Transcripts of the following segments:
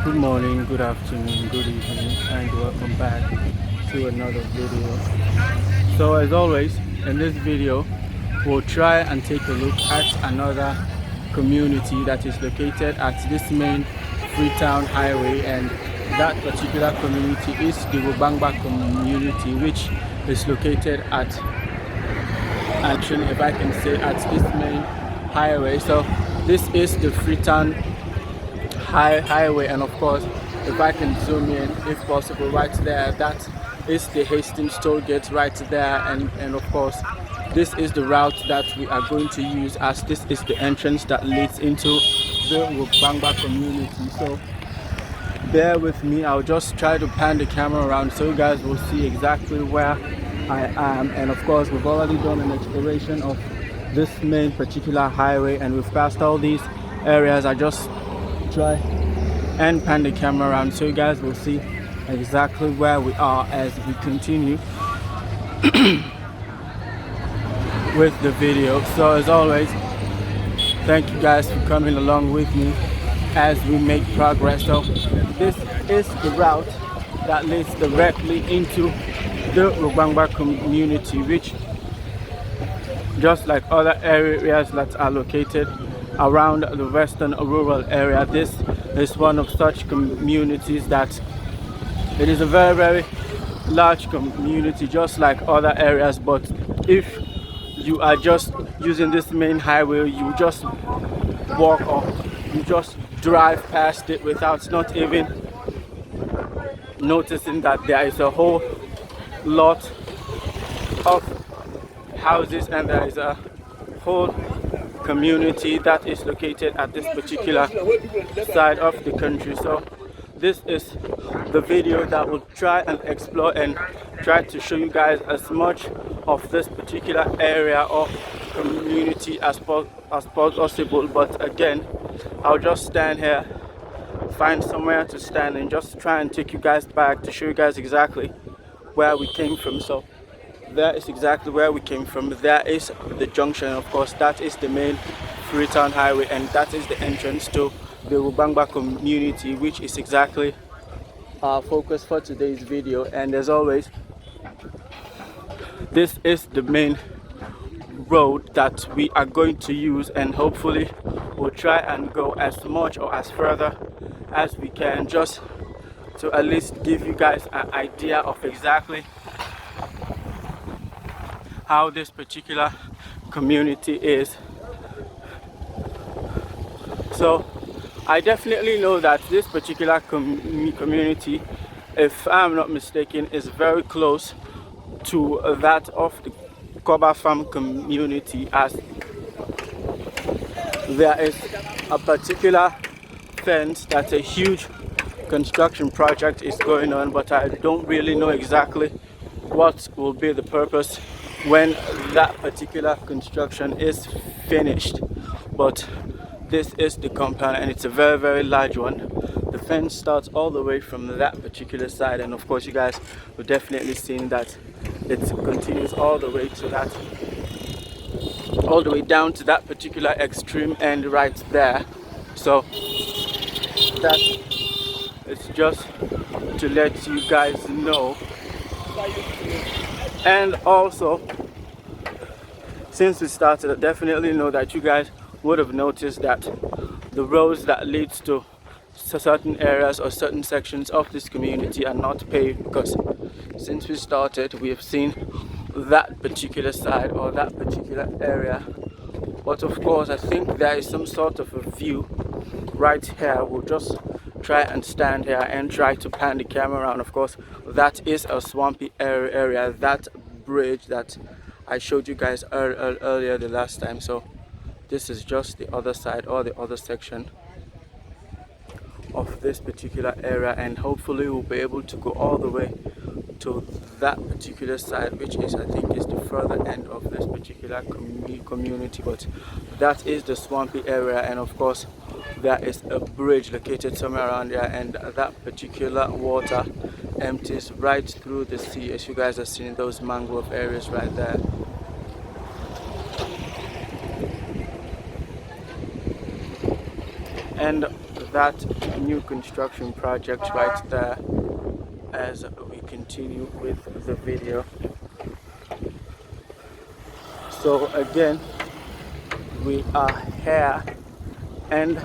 Good morning, good afternoon, good evening, and welcome back to another video. So as always, in this video, we'll try and take a look at another community that is located at this main Freetown highway, and that particular community is the Rogbangba community, which is located at, actually, if I can say, at this main highway. So this is the Freetown highway, and of course, if I can zoom in if possible, right there, that is the Hastings toll gate right there, and of course this is the route that we are going to use, as this is the entrance that leads into the Rogbangba community. So bear with me, I'll just try to pan the camera around so you guys will see exactly where I am. And of course, we've already done an exploration of this main particular highway, and we've passed all these areas. I just try and pan the camera around so you guys will see exactly where we are as we continue with the video. So as always, thank you guys for coming along with me as we make progress. So this is the route that leads directly into the Rogbangba community, which, just like other areas that are located around the western rural area, this is one of such communities that it is a very large community, just like other areas. But if you are just using this main highway, you just walk or you just drive past it without not even noticing that there is a whole lot of houses, and there is a whole community that is located at this particular side of the country. So this is the video that will try and explore and try to show you guys as much of this particular area or community as possible. But again, I'll just stand here, find somewhere to stand, and just try and take you guys back to show you guys exactly where we came from. So that is exactly where we came from. There is the junction, of course, that is the main Freetown highway, and that is the entrance to the Rogbangba community, which is exactly our focus for today's video. And as always, this is the main road that we are going to use, and hopefully we'll try and go as much or as further as we can, just to at least give you guys an idea of exactly how this particular community is. So I definitely know that this particular community, if I'm not mistaken, is very close to that of the Koba Farm community, as there is a particular fence that a huge construction project is going on, but I don't really know exactly what will be the purpose when that particular construction is finished. But this is the compound, and it's a very large one. The fence starts all the way from that particular side, and of course you guys will definitely seen that it continues all the way to that, all the way down to that particular extreme end right there. So that is just to let you guys know. And also, since we started, I definitely know that you guys would have noticed that the roads that leads to certain areas or certain sections of this community are not paved, because since we started we have seen that particular side or that particular area. But of course, I think there is some sort of a view right here. We'll just try and stand here and try to pan the camera around. Of course, that is a swampy area, that bridge that I showed you guys earlier the last time. So this is just the other side or the other section of this particular area, and hopefully we'll be able to go all the way to that particular side, which is, I think, is the further end of this particular community. But that is the swampy area, and of course there is a bridge located somewhere around there, and that particular water empties right through the sea, as you guys are seeing those mangrove areas right there. And that new construction project right there as we continue with the video. So again, we are here and we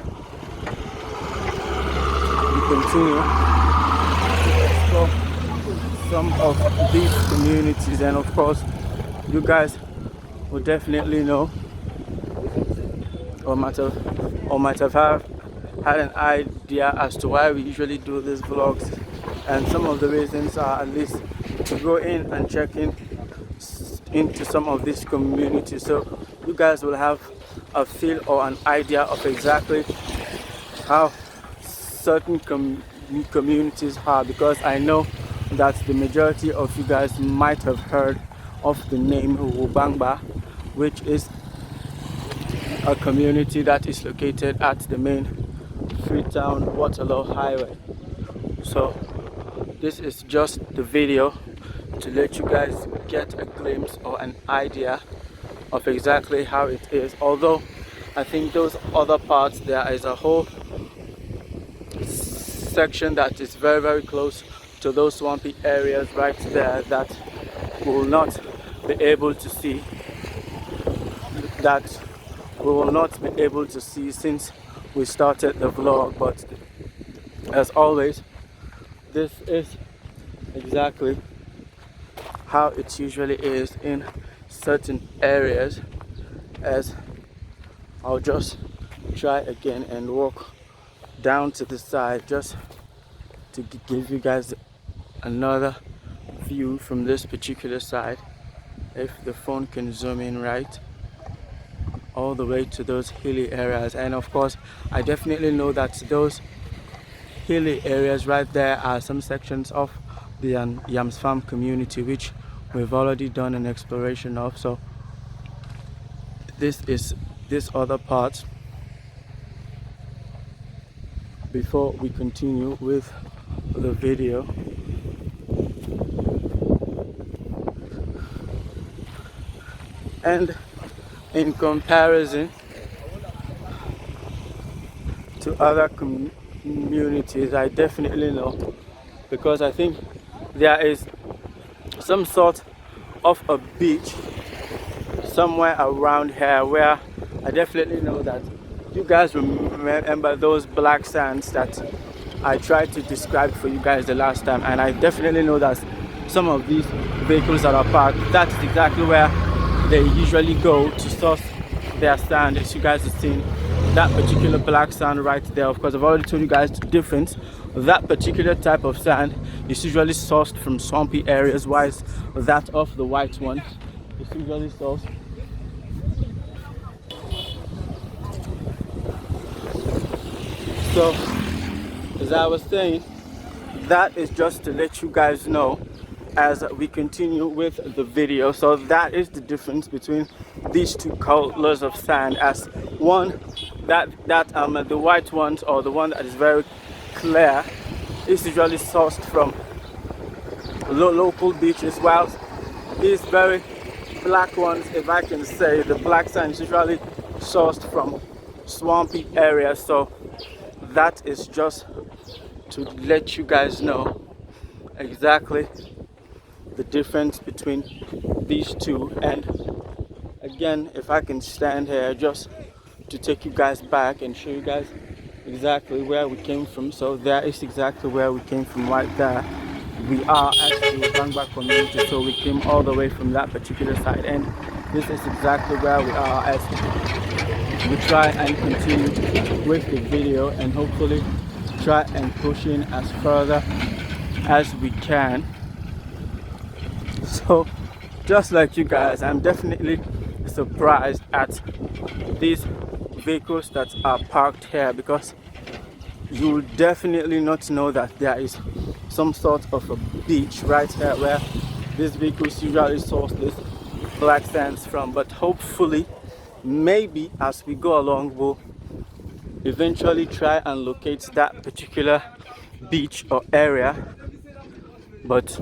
continue to explore some of these communities, and of course you guys will definitely know or might have had an idea as to why we usually do these vlogs, and some of the reasons are at least to go in and check into some of these communities, so you guys will have a feel or an idea of exactly how certain communities are, because I know that the majority of you guys might have heard of the name Rogbangba, which is a community that is located at the main Freetown Waterloo Highway. So this is just the video to let you guys get a glimpse or an idea of exactly how it is, although I think those other parts, there is a whole section that is very close to those swampy areas right there that we will not be able to see, since we started the vlog. But as always, this is exactly how it usually is in certain areas, as I'll just try again and walk down to the side just to give you guys another view from this particular side, if the phone can zoom in right all the way to those hilly areas. And of course I definitely know that those hilly areas right there are some sections of the Yams Farm community which we've already done an exploration of. So this is this other part before we continue with the video. And in comparison to other communities, I definitely know, because I think there is some sort of a beach somewhere around here where I definitely know that you guys remember those black sands that I tried to describe for you guys the last time, and I definitely know that some of these vehicles that are parked, that's exactly where they usually go to source their sand. As you guys have seen, that particular black sand right there, of course I've already told you guys the difference. That particular type of sand is usually sourced from swampy areas, whilst that of the white one is usually sourced so, as I was saying, that is just to let you guys know as we continue with the video. So that is the difference between these two colors of sand, as one that the white ones, or the one that is very clear, is usually sourced from local beaches, whilst these very black ones, if I can say, the black sand is usually sourced from swampy areas. So that is just to let you guys know exactly the difference between these two. And again, if I can stand here just to take you guys back and show you guys exactly where we came from. So there is exactly where we came from right there. We are at the Rogbangba community, so we came all the way from that particular side, and this is exactly where we are as we try and continue with the video, and hopefully try and push in as further as we can. So just like you guys, I'm definitely surprised at these vehicles that are parked here, because you will definitely not know that there is some sort of a beach right here where these vehicles usually source this black sands from. But hopefully, maybe as we go along, we'll eventually try and locate that particular beach or area, but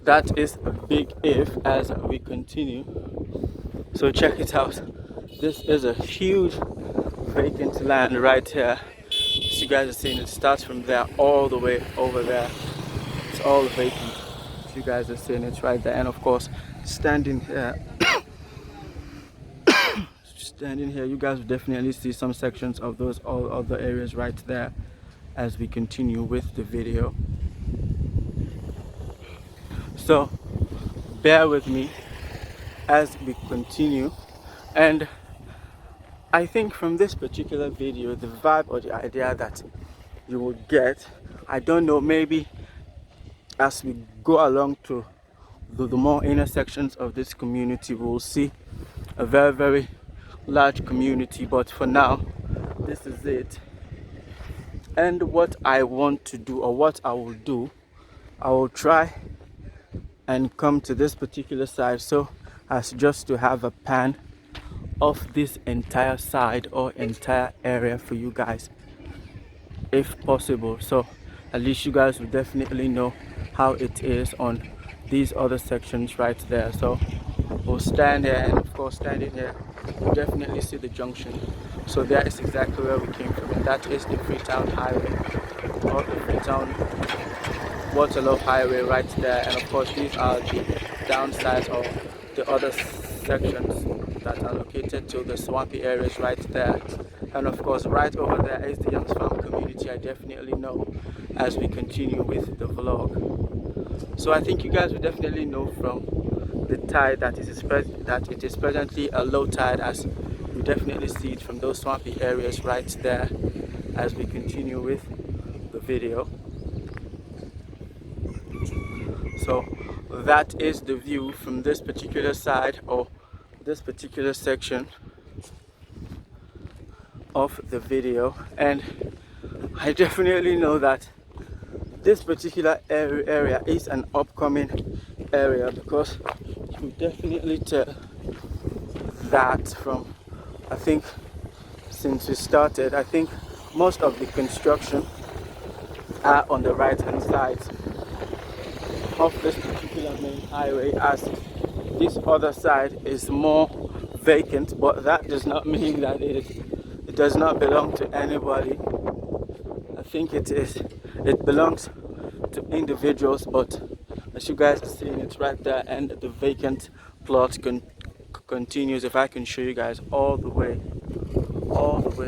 that is a big if as we continue. So check it out, this is a huge vacant land right here. As you guys are seeing, it starts from there all the way over there. It's all vacant. As you guys are seeing, it's right there. And of course, standing here, you guys will definitely see some sections of those all other areas right there as we continue with the video. So bear with me as we continue. And I think from this particular video, the vibe or the idea that you will get, I don't know, maybe as we go along to the more inner sections of this community, we will see a very, very large community. But for now, this is it. And what I want to do, or what I will do, I will try and come to this particular side so as just to have a pan of this entire side or entire area for you guys, if possible, so at least you guys will definitely know how it is on these other sections right there. So we'll stand here, and of course standing here you definitely see the junction. So that is exactly where we came from, and that is the Freetown Highway, or the Freetown Waterloo Highway right there. And of course these are the downsides of the other sections that are located to the swampy areas right there. And of course right over there is the Young's Farm community, I definitely know, as we continue with the vlog. So I think you guys will definitely know from the tide that it is presently a low tide, as you definitely see it from those swampy areas right there as we continue with the video. So that is the view from this particular side, or this particular section of the video. And I definitely know that this particular area is an upcoming area, because you definitely tell that from, I think since we started, I think most of the construction are on the right hand side of this particular main highway, as this other side is more vacant. But that does not mean that it does not belong to anybody. I think it belongs to individuals, but as you guys are seeing, it's right there, and the vacant plot continues. If I can show you guys all the way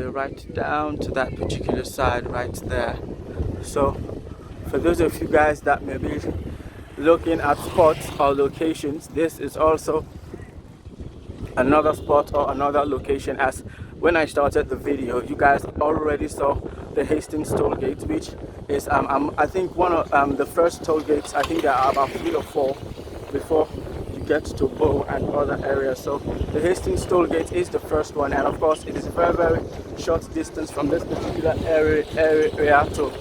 right down to that particular side right there. So for those of you guys that may be looking at spots or locations, this is also another spot or another location. As when I started the video, you guys already saw the Hastings toll gate, which is I think one of the first toll gates. I think there are about 3 or 4 before you get to Bow and other areas. So the Hastings toll gate is the first one, and of course it is a very, very short distance from this particular area to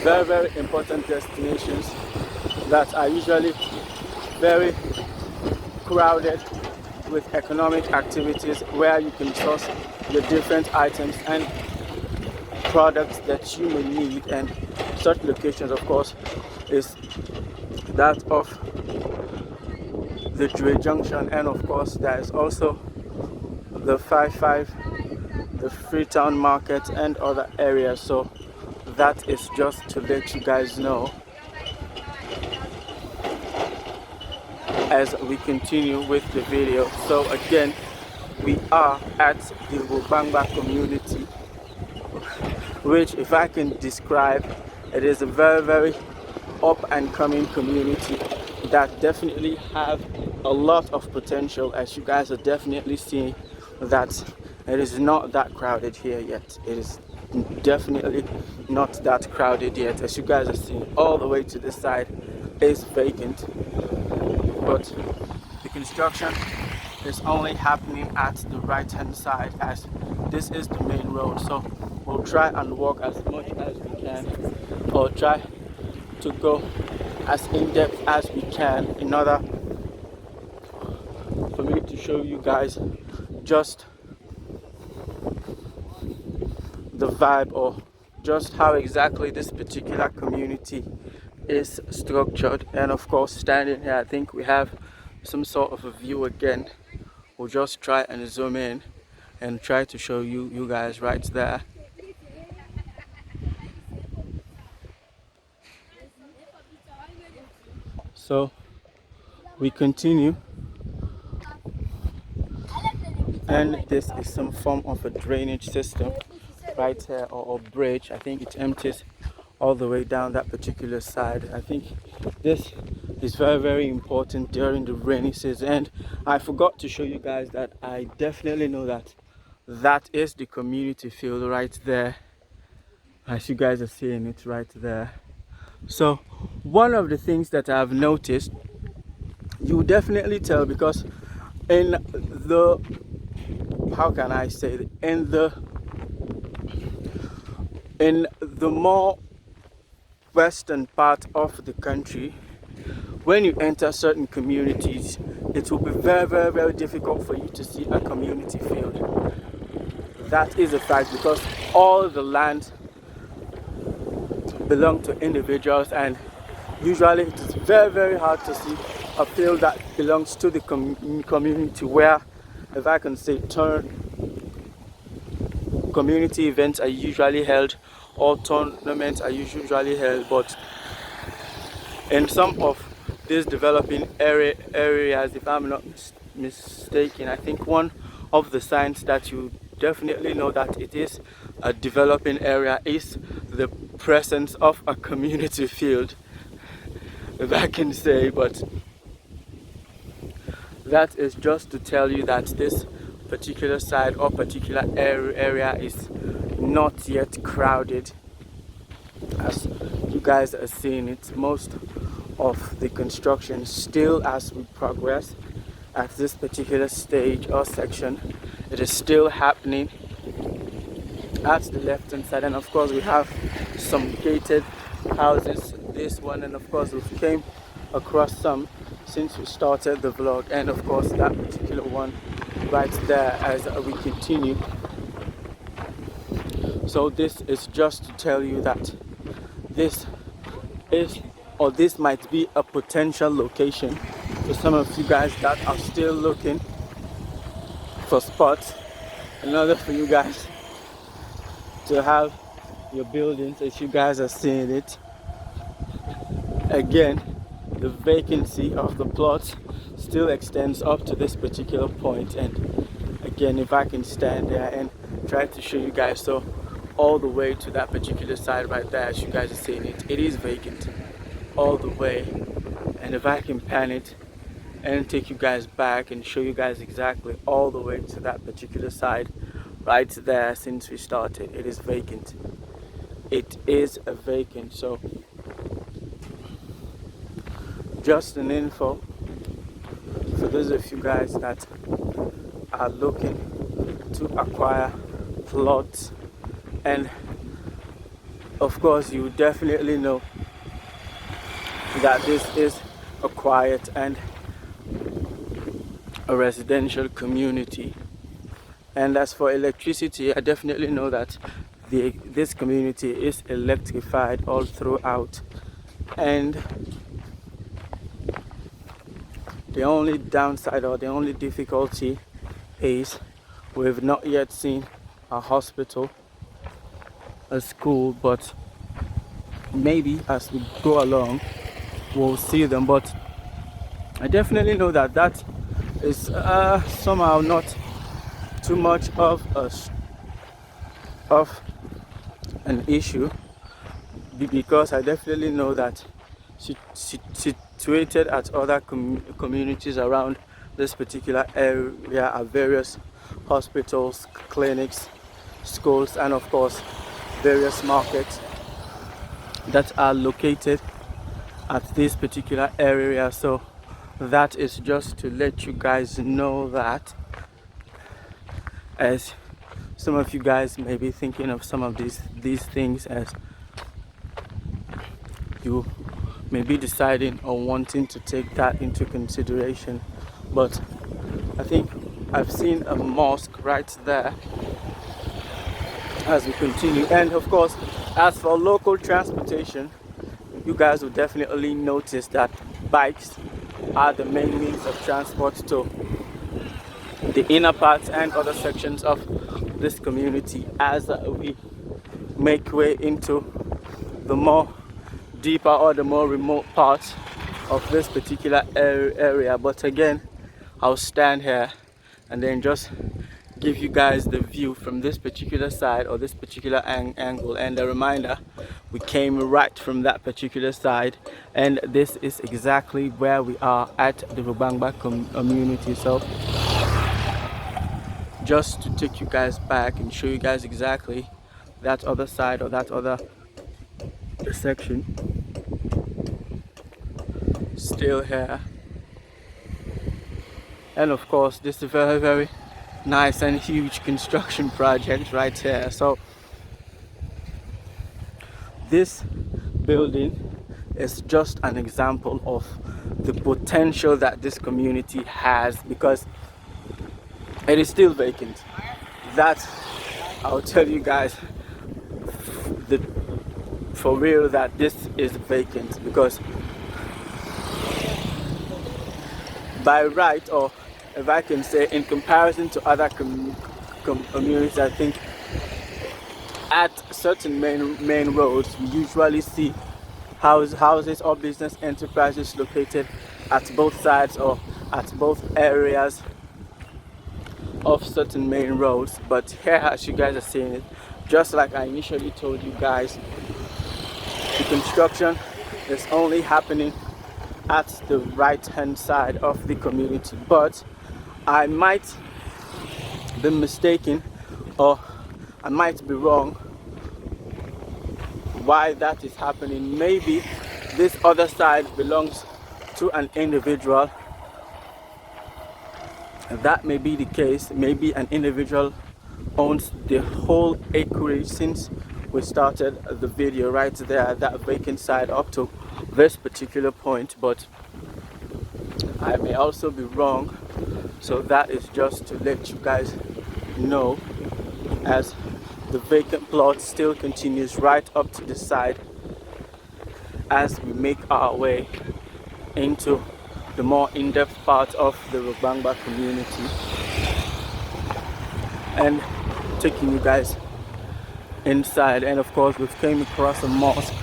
very, very important destinations that are usually very crowded with economic activities, where you can source the different items and products that you may need. And such locations, of course, is that of the Dre Junction, and of course there is also the 55, the Freetown Market and other areas. So that is just to let you guys know as we continue with the video. So again, we are at the Rogbangba community, which, if I can describe, it is a very, very up and coming community that definitely have a lot of potential. As you guys are definitely seeing that it is not that crowded here yet. It is definitely not that crowded yet. As you guys are seeing, all the way to this side is vacant, but the construction is only happening at the right hand side, as this is the main road. So we'll try and walk as much as we can, or try to go as in depth as we can, in order for me to show you guys just the vibe, or just how exactly this particular community is structured. And of course, standing here, I think we have some sort of a view again. We'll just try and zoom in and try to show you guys right there. So we continue, and this is some form of a drainage system right here, or bridge. I think it empties all the way down that particular side. I think this is very important during the rainy season. And I forgot to show you guys that I definitely know that that is the community field right there, as you guys are seeing it right there. So one of the things that I've noticed, you definitely tell, because in the, how can I say it, in the more western part of the country, when you enter certain communities, it will be very difficult for you to see a community field. That is a fact, because all the land belong to individuals, and usually it is very hard to see a field that belongs to the community, where, if I can say, community events are usually held, or tournaments are usually held. But in some of these developing areas, if I'm not mistaken, I think one of the signs that you definitely know that it is a developing area is the presence of a community field, if I can say. But that is just to tell you that this particular side or particular area is not yet crowded, as you guys are seeing it. Most of the construction still, as we progress at this particular stage or section, it is still happening at the left hand side. And of course we have some gated houses, this one, and of course we came across some since we started the vlog, and of course that particular one right there as we continue. So this is just to tell you that this is, or this might be, a potential location for some of you guys that are still looking for spots in order for you guys to have your buildings, as you guys are seeing it. Again, the vacancy of the plot still extends up to this particular point, and again, if I can stand there and try to show you guys, so all the way to that particular side right there, as you guys are seeing it, it is vacant all the way. And if I can pan it and take you guys back and show you guys exactly all the way to that particular side right there, since we started, it is vacant. It is a vacant. So just an info for those of you guys that are looking to acquire plots. And of course you definitely know that this is a quiet and a residential community. And as for electricity, I definitely know that this community is electrified all throughout. And the only downside, or the only difficulty, is we've not yet seen a hospital, a school, but maybe as we go along we'll see them. But I definitely know that that is somehow not too much of an issue, because I definitely know that situated at other communities around this particular area are various hospitals, clinics, schools, and of course various markets that are located at this particular area. So that is just to let you guys know that, as some of you guys may be thinking of some of these things, as you may be deciding or wanting to take that into consideration. But I think I've seen a mosque right there as we continue. And of course, as for local transportation, you guys will definitely notice that bikes are the main means of transport to the inner parts and other sections of this community as we make way into the more deeper or the more remote parts of this particular area. But again, I'll stand here and then just give you guys the view from this particular side or this particular angle. And a reminder, we came right from that particular side, and this is exactly where we are at the Rogbangba community. So just to take you guys back and show you guys exactly that other side or that other section, still here. And of course, this is a very nice and huge construction project right here. So this building is just an example of the potential that this community has, because it is still vacant. That I'll tell you guys for real, that this is vacant, because by right, or if I can say, in comparison to other communities, I think at certain main roads we usually see houses or business enterprises located at both sides or at both areas of certain main roads. But here, as you guys are seeing it, just like I initially told you guys, the construction is only happening at the right hand side of the community. But I might be mistaken, or I might be wrong why that is happening. Maybe this other side belongs to an individual. That may be the case. Maybe an individual owns the whole acreage since we started the video right there, that vacant side up to this particular point. But I may also be wrong. So that is just to let you guys know, as the vacant plot still continues right up to the side as we make our way into the more in-depth part of the Rogbangba community, and taking you guys inside. And of course, we've came across a mosque,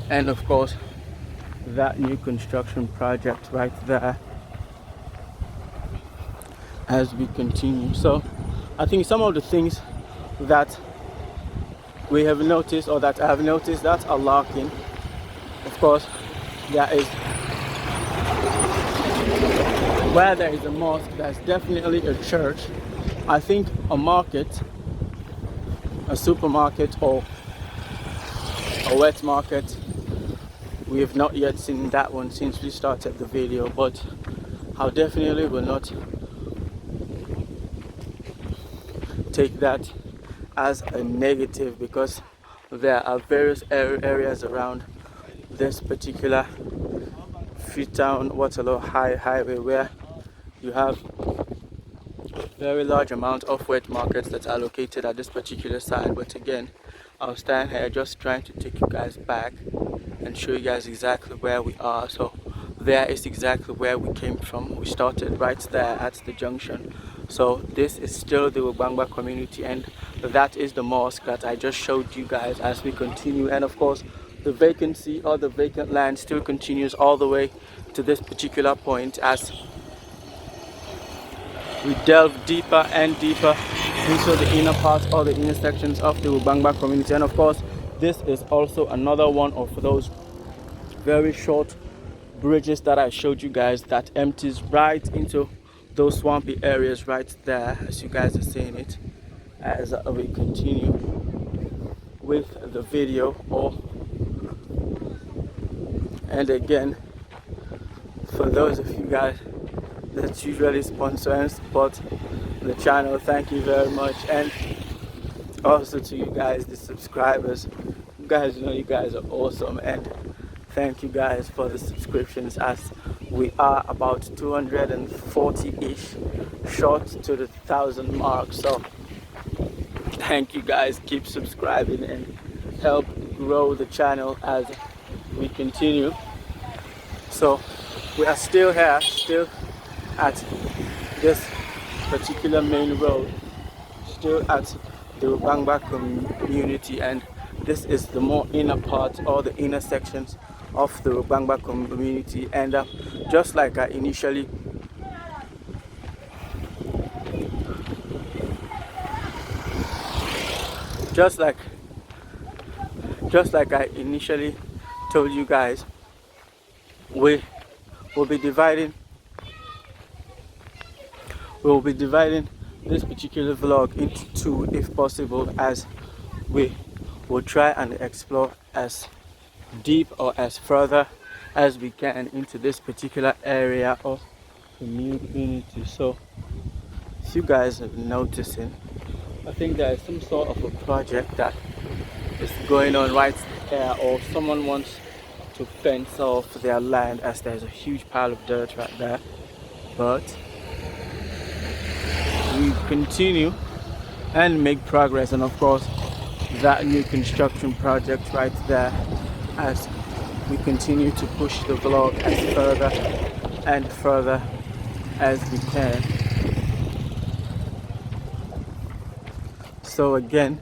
and of course that new construction project right there as we continue. So I think some of the things that we have noticed, or that I have noticed, that are lacking. Of course, there is, where there is a mosque, there's definitely a church. I think a market, a supermarket, or a wet market, we have not yet seen that one since we started the video. But I definitely will not take that as a negative, because there are various areas around this particular Freetown Waterloo highway where you have very large amount of wet markets that are located at this particular side. But again, I'll stand here just trying to take you guys back and show you guys exactly where we are. So there is exactly where we came from. We started right there at the junction. So this is still the Rogbangba community, and that is the mosque that I just showed you guys as we continue. And of course, the vacancy or the vacant land still continues all the way to this particular point as we delve deeper and deeper into the inner parts or the inner sections of the Rogbangba community. And of course, this is also another one of those very short bridges that I showed you guys that empties right into those swampy areas right there, as you guys are seeing it as we continue with the video. And again, for those of you guys that usually sponsor and support the channel, thank you very much. And also to you guys, the subscribers, you guys know you guys are awesome, and thank you guys for the subscriptions, as we are about 240-ish short to the 1,000 mark. So thank you guys, keep subscribing and help grow the channel as we continue. So we are still here, still at this particular main road, still at the Rogbangba community, and this is the more inner part or the inner sections of the Rogbangba community. And just like I initially told you guys, we will be dividing this particular vlog into two if possible, as we will try and explore as deep or as further as we can into this particular area of community. So if you guys are noticing, I think there is some sort of a project that is going on right there, or someone wants to fence off their land, as there's a huge pile of dirt right there. But we continue and make progress, and of course that new construction project right there, as we continue to push the vlog as further and further as we can. So again,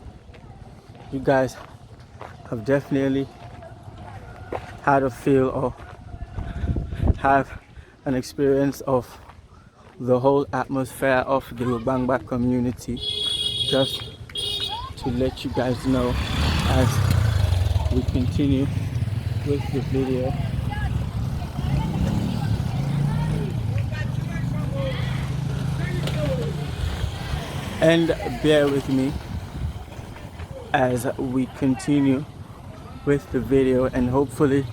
you guys have definitely had a feel or have an experience of the whole atmosphere of the Rogbangba community. Just to let you guys know as we continue with the video. And bear with me as we continue with the video, and hopefully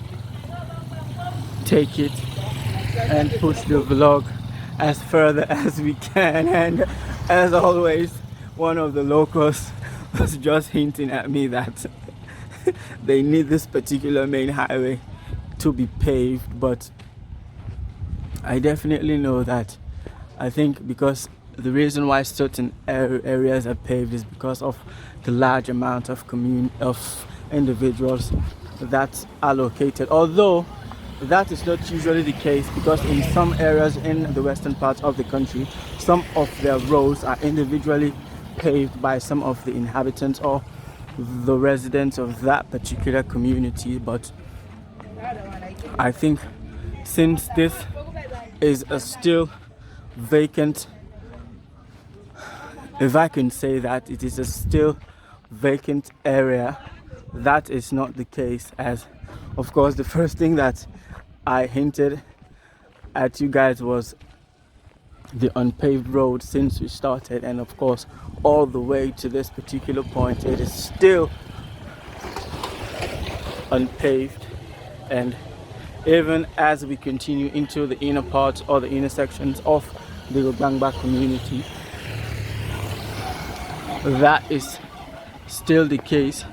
take it and push the vlog as further as we can. And as always, one of the locals was just hinting at me that they need this particular main highway to be paved, but I definitely know that, I think because the reason why certain areas are paved is because of the large amount of individuals that's allocated, although that is not usually the case, because in some areas in the western part of the country, some of their roads are individually paved by some of the inhabitants or the residents of that particular community. But I think since this is a still vacant, if I can say that, it is a still vacant area, that is not the case, as of course the first thing that I hinted at you guys was the unpaved road since we started, and of course all the way to this particular point it is still unpaved. And even as we continue into the inner parts or the intersections of the Rogbangba community, that is still the case.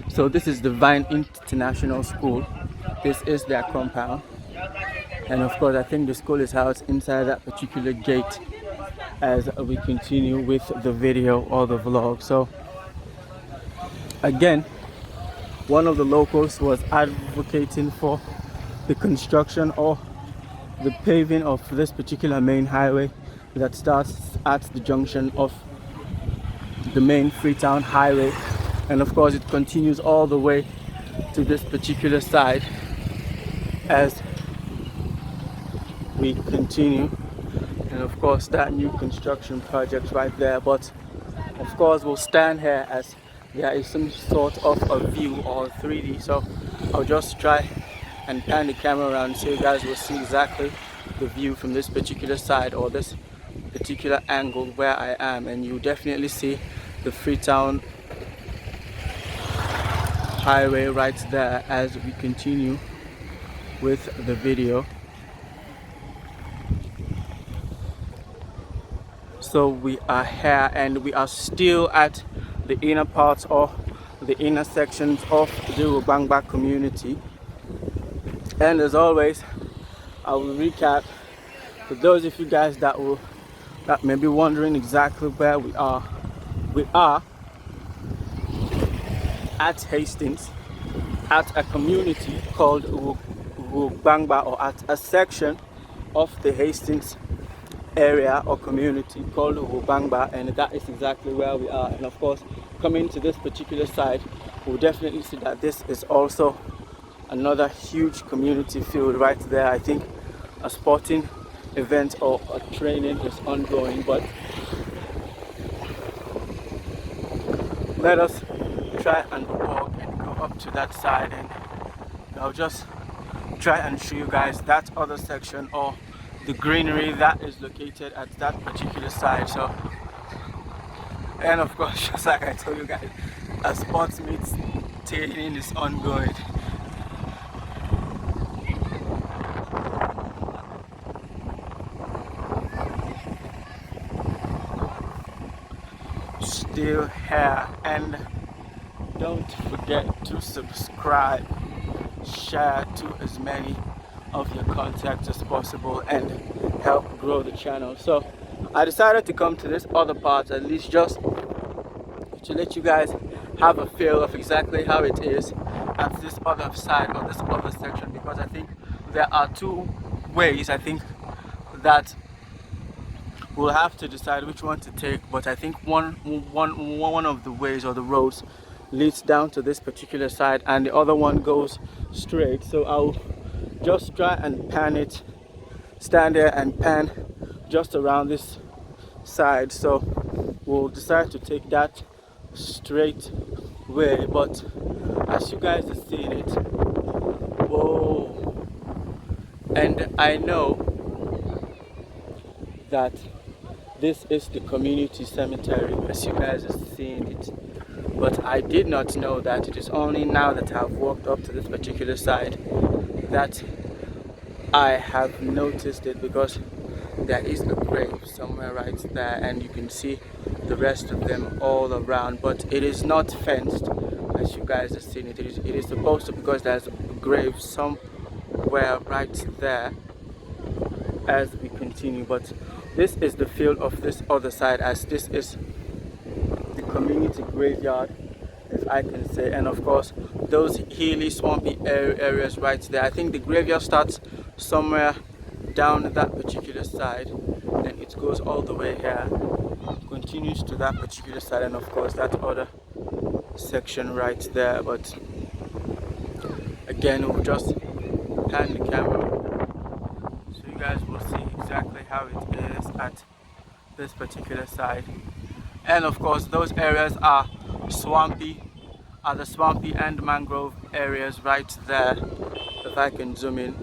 So this is the Vine International School. This is their compound, and of course I think the school is housed inside that particular gate as we continue with the video or the vlog. So again, one of the locals was advocating for the construction or the paving of this particular main highway that starts at the junction of the main Freetown highway, and of course it continues all the way to this particular side as we continue. And of course that new construction project right there, but of course we'll stand here as there is some sort of a view or 3D, so I'll just try and pan the camera around so you guys will see exactly the view from this particular side or this particular angle where I am, and you definitely see the Freetown highway right there as we continue with the video. So we are here and we are still at the inner parts or the inner sections of the Rogbangba community, and as always I will recap for those of you guys that may be wondering exactly where we are. We are at Hastings, at a community called Rogbangba, or at a section of the Hastings area or community called Rogbangba, and that is exactly where we are. And of course, coming to this particular side, we'll definitely see that this is also another huge community field right there. I think a sporting event or a training is ongoing, but let us try and walk and go up to that side, and I'll just try and show you guys that other section or the greenery that is located at that particular side. So, and of course, just like I told you guys, a sports meet training is ongoing. Still here, and don't forget to subscribe, share to as many of your contacts as possible, and help grow the channel. So I decided to come to this other part, at least just to let you guys have a feel of exactly how it is at this other side or this other section, because I think there are two ways I think that we'll have to decide which one to take, but I think one of the ways or the roads leads down to this particular side and the other one goes straight. So I'll just try and pan it, stand there and pan just around this side. So we'll decide to take that straight way, but as you guys are seeing it, whoa, and I know that this is the community cemetery as you guys are seeing it, but I did not know that it is only now that I've walked up to this particular side that I have noticed it, because there is a grave somewhere right there and you can see the rest of them all around, but it is not fenced as you guys are seeing it. It is supposed to, because there's a grave somewhere right there as we continue, but this is the field of this other side, as this is the community graveyard, if I can say. And of course, those hilly, swampy areas right there. I think the graveyard starts somewhere down that particular side, then it goes all the way here, continues to that particular side, and of course that other section right there. But again, we'll just pan the camera so you guys will see exactly how it is at this particular side. And of course those areas are swampy, the swampy and mangrove areas right there, if I can zoom in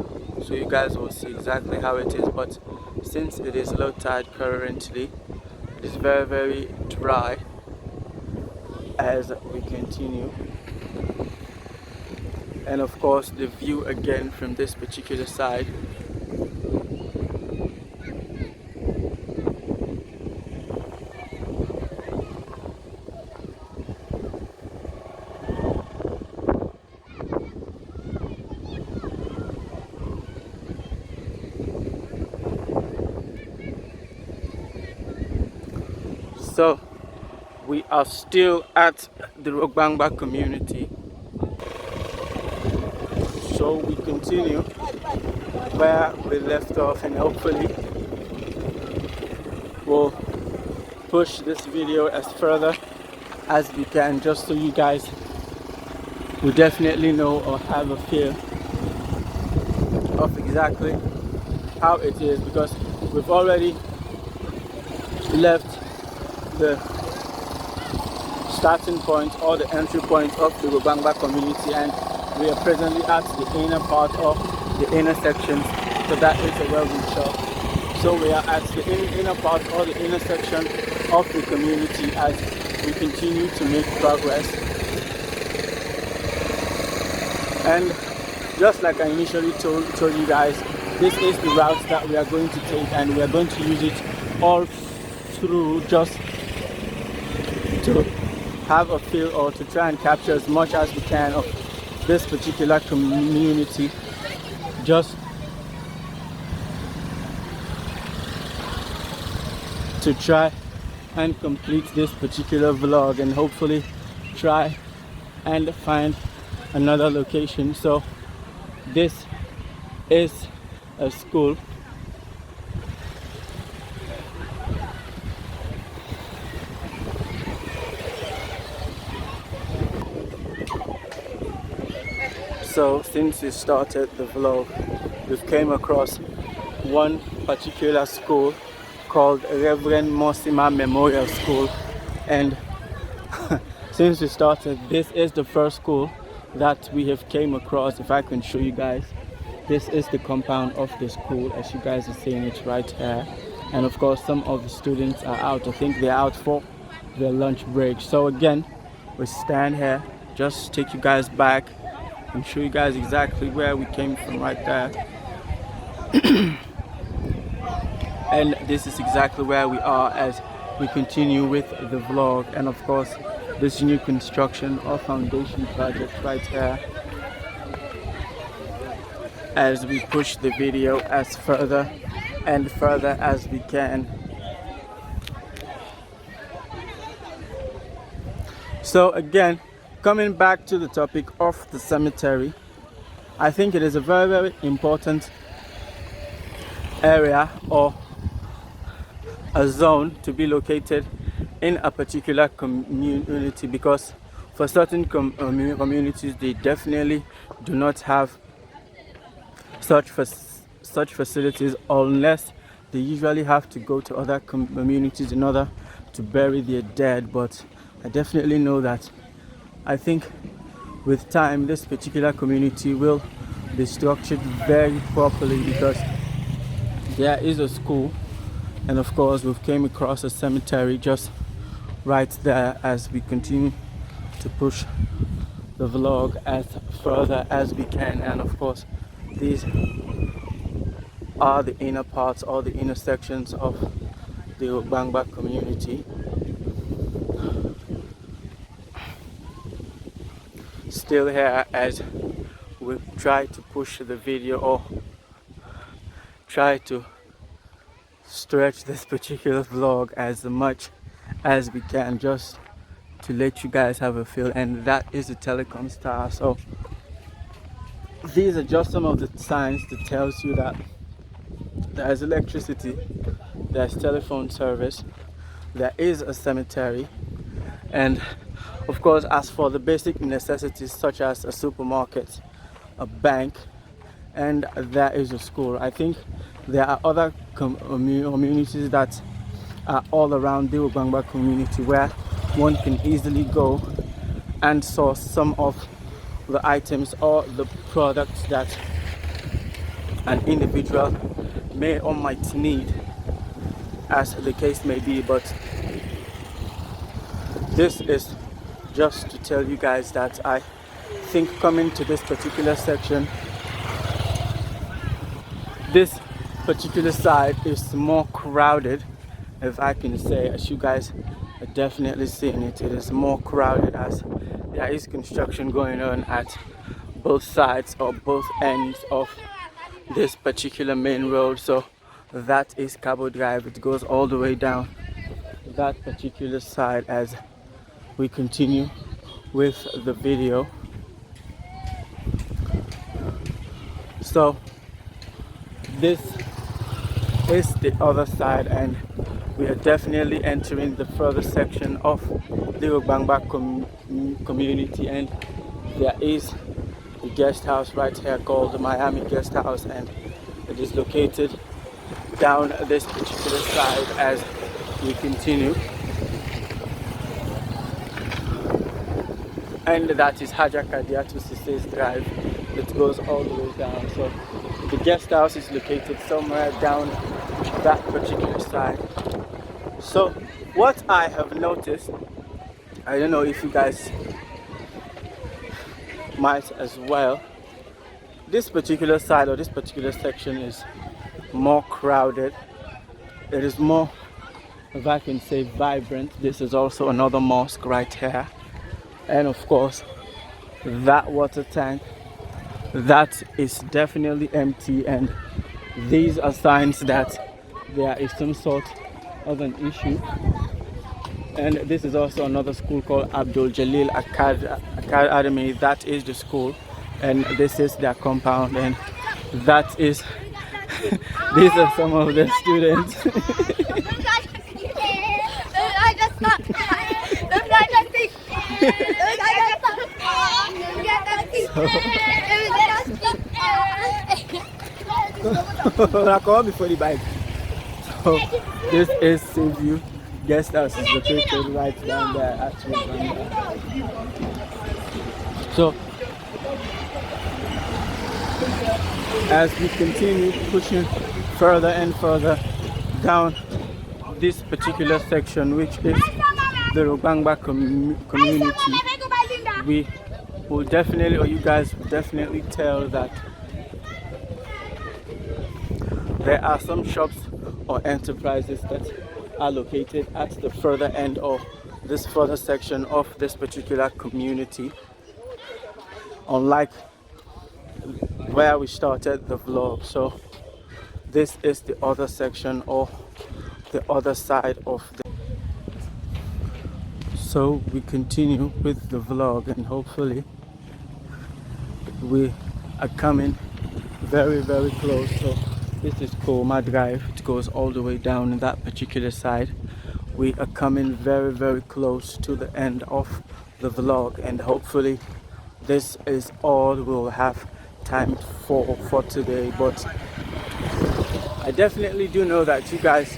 so you guys will see exactly how it is. But since it is low tide currently, it is very, very dry as we continue. And of course the view again from this particular side, so we are still at the Rogbangba community, so we continue where we left off, and hopefully we'll push this video as further as we can, just so you guys will definitely know or have a feel of exactly how it is, because we've already left the starting point or the entry point of the Rogbangba community, and we are presently at the inner part of the inner section. So that is a welding shop. So we are at the inner part or the inner section of the community as we continue to make progress. And just like I initially told you guys, this is the route that we are going to take, and we are going to use it all through just to have a feel or to try and capture as much as we can of this particular community, just to try and complete this particular vlog and hopefully try and find another location. So this is a school, So since we started the vlog, we've came across one particular school called Reverend Mosima Memorial School, and since we started, this is the first school that we have came across. If I can show you guys, this is the compound of the school, as you guys are seeing it right here. And of course some of the students are out. I think they're out for their lunch break. So again, we stand here, just take you guys back and show you guys exactly where we came from right there. And this is exactly where we are as we continue with the vlog. And of course this new construction or foundation project right here, as we push the video as further and further as we can. So again, coming back to the topic of the cemetery, I think it is a very, very important area or a zone to be located in a particular community, because for certain communities they definitely do not have such facilities, unless they usually have to go to other communities in order to bury their dead. But I definitely know that I think with time this particular community will be structured very properly, because there is a school, and of course we've came across a cemetery just right there as we continue to push the vlog as further as we can. And of course these are the inner parts or the inner sections of the Rogbangba community. Still here as we try to push the video or try to stretch this particular vlog as much as we can, just to let you guys have a feel. And that is the telecom tower. So these are just some of the signs that tells you that there is electricity, there's telephone service, there is a cemetery, and of course as for the basic necessities such as a supermarket, a bank, and there is a school. I think there are other communities that are all around the Rogbangba community where one can easily go and source some of the items or the products that an individual may or might need, as the case may be. But this is just to tell you guys that I think coming to this particular section, this particular side is more crowded, if I can say. As you guys are definitely seeing it, it is more crowded as there is construction going on at both sides or both ends of this particular main road. So that is Cabo Drive. It goes all the way down that particular side as we continue with the video. So this is the other side, and we are definitely entering the further section of the Rogbangba community. And there is a guest house right here called the Miami Guest House, and it is located down this particular side as we continue. And that is Haja Kadiatu Sisse's Drive. It goes all the way down. So the guest house is located somewhere down that particular side. So what I have noticed, I don't know if you guys might as well, this particular side or this particular section is more crowded. It is more, if I can say, vibrant. This is also another mosque right here, and of course that water tank, that is definitely empty, and these are signs that there is some sort of an issue. And this is also another school called Abdul Jalil Academy. That is the school, and this is their compound, and that is these are some of the students. I call before the bike. So this is Seaview Guest House is located right down there at Rogbangba. So as we continue pushing further and further down this particular section, which is the Rogbangba community, we will definitely, or you guys will definitely tell that there are some shops or enterprises that are located at the further end of this further section of this particular community, unlike where we started the vlog. So this is the other section or the other side of the. So we continue with the vlog, and hopefully we are coming very close. So this is Koma Drive. It goes all the way down in that particular side. We are coming very close to the end of the vlog, and hopefully this is all we'll have time for today. But I definitely do know that you guys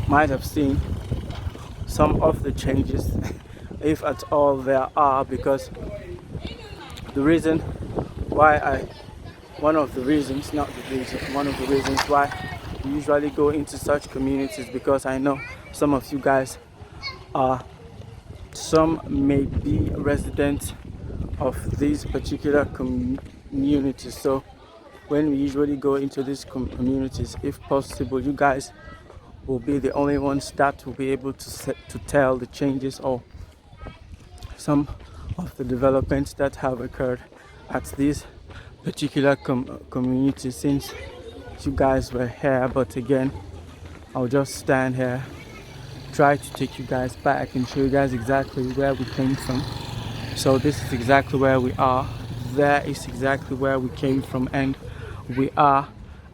might have seen some of the changes, if at all there are, because the reason why one of the reasons why we usually go into such communities, because I know some of you guys are, some may be residents of these particular communities. So when we usually go into these communities, if possible, you guys will be the only ones that will be able to tell the changes or some of the developments that have occurred at these particular communities since you guys were here. But again, I'll just stand here, try to take you guys back and show you guys exactly where we came from. So this is exactly where we are, there is exactly where we came from, and we are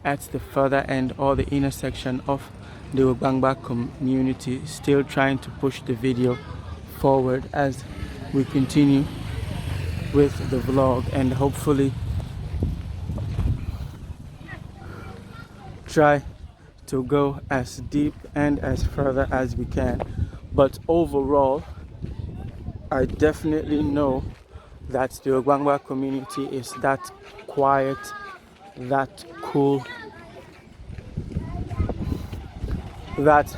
at the further end or the intersection of the Rogbangba community, still trying to push the video forward as we continue with the vlog, and hopefully try to go as deep and as further as we can. But overall, I definitely know that the Rogbangba community is that quiet, that cool, that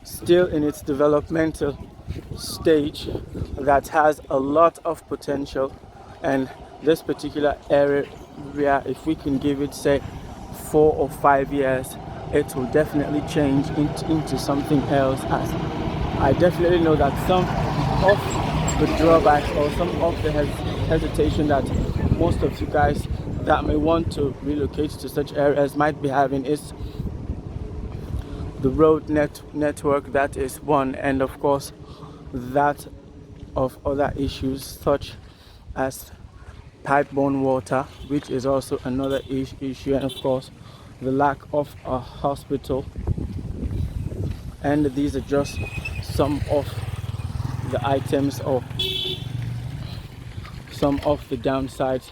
still in its developmental stage, that has a lot of potential. And this particular area, if we can give it say 4 or 5 years, it will definitely change into something else. As I definitely know that some of the drawbacks or some of the hesitation that most of you guys that may want to relocate to such areas might be having is the road network. That is one, and of course that of other issues such as pipe-borne water, which is also another issue, and of course the lack of a hospital. And these are just some of the items or some of the downsides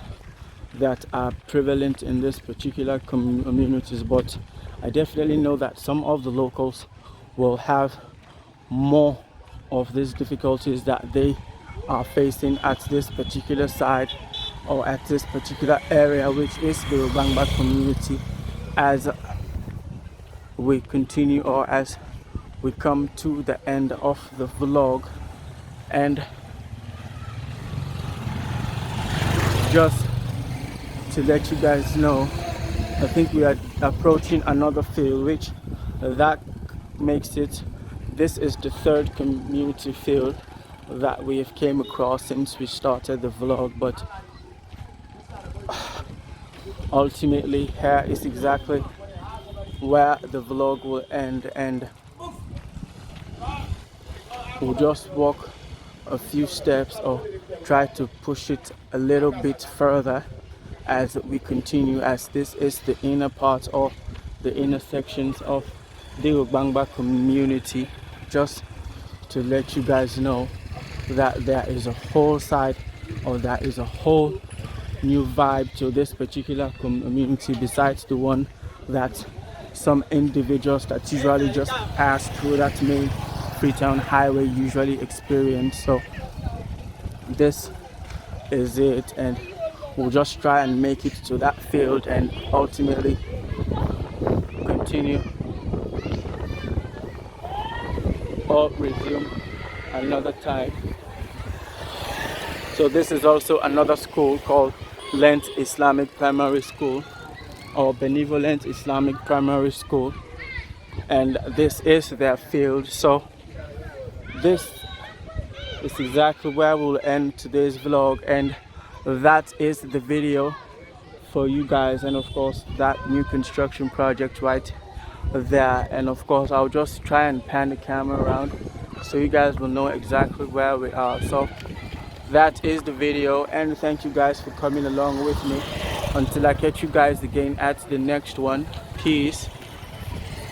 that are prevalent in this particular communities. But I definitely know that some of the locals will have more of these difficulties that they are facing at this particular side or at this particular area, which is the Rogbangba community, as we continue or as we come to the end of the vlog. And just to let you guys know, I think we are approaching another field, which that makes it, this is the third community field that we have came across since we started the vlog. But ultimately here is exactly where the vlog will end, and we'll just walk a few steps or try to push it a little bit further as we continue, as this is the inner part of the intersections of the Rogbangba community. Just to let you guys know that there is a whole side, or there is a whole new vibe to this particular community, besides the one that some individuals that usually just pass through that main Freetown highway usually experience. So this is it, and we'll just try and make it to that field and ultimately continue or resume another time. So this is also another school called Lent Islamic Primary School, or Benevolent Islamic Primary School, and this is their field. So this is exactly where we'll end today's vlog, and that is the video for you guys, and of course that new construction project right there. And of course I'll just try and pan the camera around so you guys will know exactly where we are. So that is the video, and thank you guys for coming along with me. Until I catch you guys again at the next one, peace.